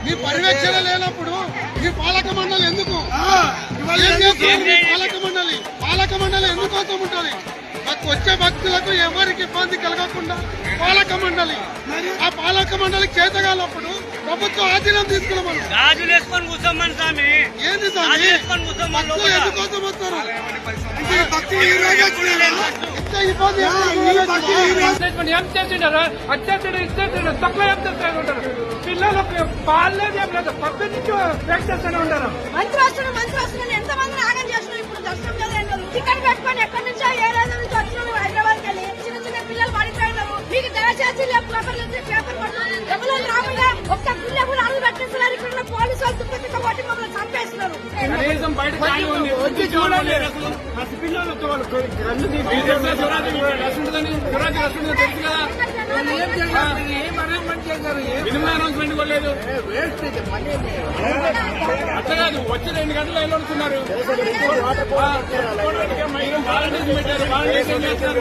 మీ పర్యవేక్షణ లేనప్పుడు మీ పాలక మండలి ఎందుకు పాలక మండలి ఎందుకోసం ఉంటుంది? వచ్చే భక్తులకు ఎవరికి ఇబ్బంది కలగకుండా పాలక మండలి, ఆ పాలక మండలికి చేతగాలప్పుడు ప్రభుత్వం ఆధీనం తీసుకున్నామని ఏంది స్వామి భక్తులు ఎందుకోసం వస్తారు? ఏం చేసిండారు? అత్యాచారం ఇచ్చేసిండారు, తక్కువ ఏం చేస్తూ ఉంటారు. పిల్లలకు పాలేదు ఏం లేదు, పక్క నుంచి వెయిట్ చేస్తూనే ఉంటారు. మంత్రి వస్తున్నాను ఎంతమంది నాగం చేస్తున్నాం. ఇప్పుడు దర్శనం లేదు, టికెట్ పెట్టుకొని ఎక్కడి నుంచో ఏడాది నుంచి వచ్చినాము హైదరాబాద్ వెళ్ళి. చిన్న చిన్న పిల్లలు పడిపోయినాము. మీకు దయచేసి పేపర్ పడుతుంది రాకుండా ఒక్క పిల్ల కూడా అడుగు పెట్టేస్తున్నారు. ఇక్కడ పోలీసు వాళ్ళు తుప్ప కొట్టి మమ్మల్ని చంపేస్తున్నారు. కనీసం బయట వచ్చి చూడండి. పిల్లలు తెలుసు కదా, మినిమం అనౌన్స్మెంట్ కూడా లేదు. అట్లా కాదు, వచ్చి 2 గంటలు వెళ్ళొస్తున్నారు. వాలంటీర్స్ పెట్టారు, వాలంటీర్స్ ఏం చేస్తారు?